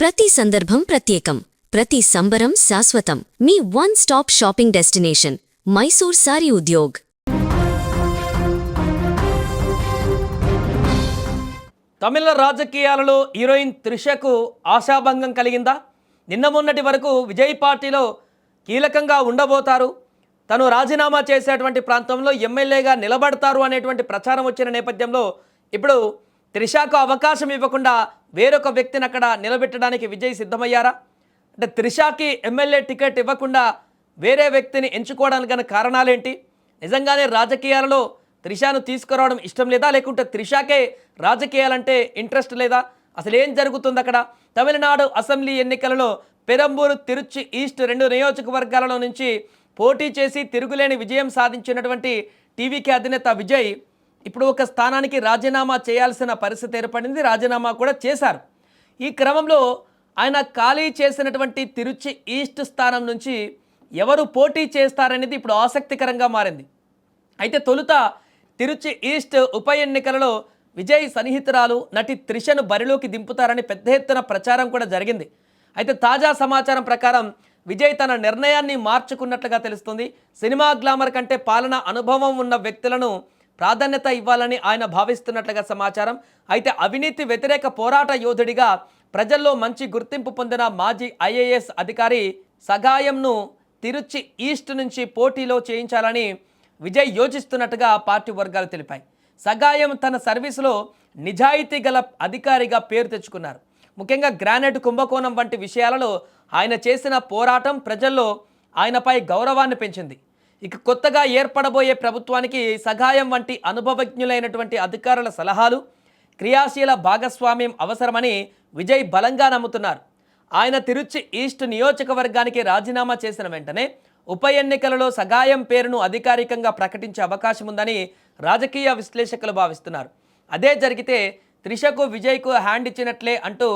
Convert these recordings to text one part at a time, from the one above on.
ప్రతి సందర్భం ప్రత్యేకం, ప్రతి సంబరం శాశ్వతం. మీ one stop shopping destination Mysore sari Udyog. తమిళ రాజకీయాలలో హీరోయిన్ త్రిషకు ఆశాభంగం కలిగిందా? నిన్న మొన్నటి వరకు విజయ్ పార్టీలో కీలకంగా ఉండబోతారు, తను రాజీనామా చేసేటువంటి ప్రాంతంలో ఎమ్మెల్యేగా నిలబడతారు అనేటువంటి ప్రచారం వచ్చిన నేపథ్యంలో ఇప్పుడు త్రిషకు అవకాశం ఇవ్వకుండా వేరొక వ్యక్తిని అక్కడ నిలబెట్టడానికి విజయ్ సిద్ధమయ్యారా? అంటే త్రిషకి ఎమ్మెల్యే టికెట్ ఇవ్వకుండా వేరే వ్యక్తిని ఎంచుకోవడానికి గల కారణాలేంటి? నిజంగానే రాజకీయాలలో త్రిషను తీసుకురావడం ఇష్టం లేదా, లేకుంటే త్రిషకే రాజకీయాలంటే ఇంట్రెస్ట్ లేదా? అసలు ఏం జరుగుతుంది అక్కడ? తమిళనాడు అసెంబ్లీ ఎన్నికలలో పెరంబూరు, తిరుచి ఈస్ట్ రెండు నియోజకవర్గాలలో నుంచి పోటీ చేసి తిరుగులేని విజయం సాధించినటువంటి టీవీకే అధినేత విజయ్ ఇప్పుడు ఒక స్థానానికి రాజీనామా చేయాల్సిన పరిస్థితి ఏర్పడింది. రాజీనామా కూడా చేశారు. ఈ క్రమంలో ఆయన ఖాళీ చేసినటువంటి తిరుచి ఈస్ట్ స్థానం నుంచి ఎవరు పోటీ చేస్తారనేది ఇప్పుడు ఆసక్తికరంగా మారింది. అయితే తొలుత తిరుచి ఈస్ట్ ఉప ఎన్నికలలో విజయ్ సన్నిహితురాలు నటి త్రిషను బరిలోకి దింపుతారని పెద్ద ఎత్తున ప్రచారం కూడా జరిగింది. అయితే తాజా సమాచారం ప్రకారం విజయ్ తన నిర్ణయాన్ని మార్చుకున్నట్లుగా తెలుస్తుంది. సినిమా గ్లామర్ కంటే పాలన అనుభవం ఉన్న వ్యక్తులను ప్రాధాన్యత ఇవ్వాలని ఆయన భావిస్తున్నట్లుగా సమాచారం. అయితే అవినీతి వ్యతిరేక పోరాట యోధుడిగా ప్రజల్లో మంచి గుర్తింపు పొందిన మాజీ ఐఏఎస్ అధికారి సగాయంను తిరుచి ఈస్ట్ నుంచి పోటీలో చేయించాలని విజయ్ యోచిస్తున్నట్టుగా పార్టీ వర్గాలు తెలిపాయి. సగాయం తన సర్వీసులో నిజాయితీ గల అధికారిగా పేరు తెచ్చుకున్నారు. ముఖ్యంగా గ్రానైట్ కుంభకోణం వంటి విషయాలలో ఆయన చేసిన పోరాటం ప్రజల్లో ఆయనపై గౌరవాన్ని పెంచింది. ఇక కొత్తగా ఏర్పడబోయే ప్రభుత్వానికి సగాయం వంటి అనుభవజ్ఞులైనటువంటి అధికారుల సలహాలు, క్రియాశీల భాగస్వామ్యం అవసరమని విజయ్ బలంగా నమ్ముతున్నారు. ఆయన తిరుచి ఈస్ట్ నియోజకవర్గానికి రాజీనామా చేసిన వెంటనే ఉప ఎన్నికలలో సగాయం పేరును అధికారికంగా ప్రకటించే అవకాశం ఉందని రాజకీయ విశ్లేషకులు భావిస్తున్నారు. అదే జరిగితే త్రిషకు విజయ్కు హ్యాండ్ ఇచ్చినట్లే అంటూ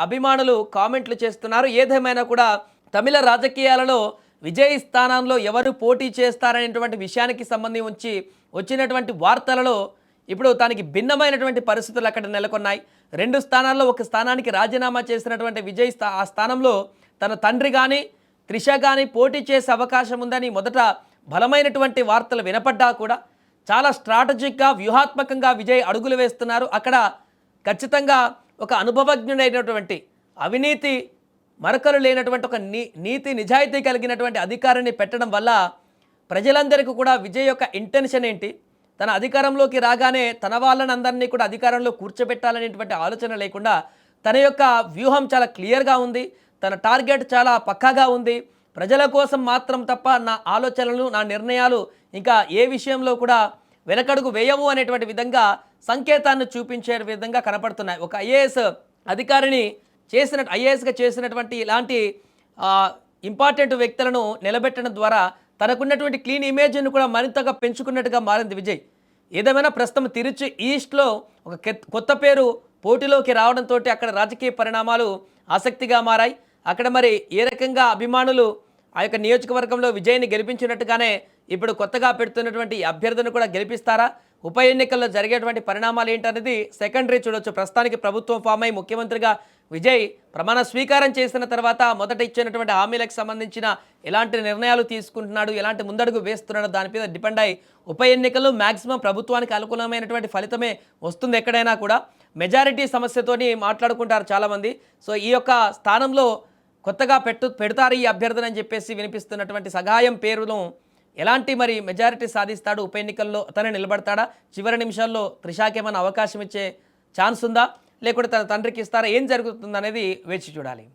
అభిమానులు కామెంట్లు చేస్తున్నారు. ఏదేమైనా కూడా తమిళ రాజకీయాలలో విజయ్ స్థానంలో ఎవరు పోటీ చేస్తారనేటువంటి విషయానికి సంబంధించి వచ్చినటువంటి వార్తలలో ఇప్పుడు తనకి భిన్నమైనటువంటి పరిస్థితులు అక్కడ నెలకొన్నాయి. రెండు స్థానాల్లో ఒక స్థానానికి రాజీనామా చేసినటువంటి విజయ్ ఆ స్థానంలో తన తండ్రి కానీ త్రిష కానీ పోటీ చేసే అవకాశం ఉందని మొదట బలమైనటువంటి వార్తలు వినపడ్డా కూడా చాలా స్ట్రాటజిక్గా వ్యూహాత్మకంగా విజయ్ అడుగులు వేస్తున్నారు. అక్కడ ఖచ్చితంగా ఒక అనుభవజ్ఞుడైనటువంటి అవినీతి మరకలు లేనటువంటి ఒక నీతి నిజాయితీ కలిగినటువంటి అధికారిని పెట్టడం వల్ల ప్రజలందరికీ కూడా విజయ్ యొక్క ఇంటెన్షన్ ఏంటి, తన అధికారంలోకి రాగానే తన వాళ్ళని అందరినీ కూడా అధికారంలో కూర్చోబెట్టాలనేటువంటి ఆలోచన లేకుండా తన యొక్క వ్యూహం చాలా క్లియర్గా ఉంది, తన టార్గెట్ చాలా పక్కాగా ఉంది. ప్రజల కోసం మాత్రం తప్ప నా ఆలోచనలు, నా నిర్ణయాలు ఇంకా ఏ విషయంలో కూడా వెనకడుగు వేయవు అనేటువంటి విధంగా సంకేతాన్ని చూపించే విధంగా కనపడుతున్నాయి. ఒక ఐఏఎస్ అధికారిని ఐఏఎస్గా చేసినటువంటి ఇలాంటి ఇంపార్టెంట్ వ్యక్తులను నిలబెట్టడం ద్వారా తనకున్నటువంటి క్లీన్ ఇమేజ్ను కూడా మరింతగా పెంచుకున్నట్టుగా మారింది విజయ్. ఏదేమైనా ప్రస్తుతం తిరుచి ఈస్ట్లో ఒక కొత్త పేరు పోటీలోకి రావడంతో అక్కడ రాజకీయ పరిణామాలు ఆసక్తిగా మారాయి. అక్కడ మరి ఏ రకంగా అభిమానులు ఆ యొక్క నియోజకవర్గంలో విజయ్ని గెలిపించినట్టుగానే ఇప్పుడు కొత్తగా పెడుతున్నటువంటి అభ్యర్థిని కూడా గెలిపిస్తారా? ఉప ఎన్నికల్లో జరిగేటువంటి పరిణామాలు ఏంటనేది సెకండరీ చూడొచ్చు. ప్రస్తుతానికి ప్రభుత్వం ఫామ్ అయి ముఖ్యమంత్రిగా విజయ్ ప్రమాణ స్వీకారం చేసిన తర్వాత మొదట ఇచ్చినటువంటి హామీలకు సంబంధించిన ఎలాంటి నిర్ణయాలు తీసుకుంటున్నాడు, ఎలాంటి ముందడుగు వేస్తున్నాడు దాని మీద డిపెండ్ అయ్యి ఉప ఎన్నికల్లో మ్యాక్సిమం ప్రభుత్వానికి అనుకూలమైనటువంటి ఫలితమే వస్తుంది. ఎక్కడైనా కూడా మెజారిటీ సమస్యతోని మాట్లాడుకుంటారు చాలామంది. సో ఈ యొక్క స్థానంలో కొత్తగా పెడతారు ఈ అభ్యర్థన అని చెప్పేసి వినిపిస్తున్నటువంటి సగాయం పేరును ఎలాంటి మరి మెజారిటీ సాధిస్తాడు, ఉప ఎన్నికల్లో తనే నిలబడతాడా, చివరి నిమిషాల్లో త్రిషకి ఏమైనా అవకాశం ఇచ్చే ఛాన్స్ ఉందా, లేకుంటే తన తండ్రికి ఇస్తారా, ఏం జరుగుతుందనేది వేచి చూడాలి.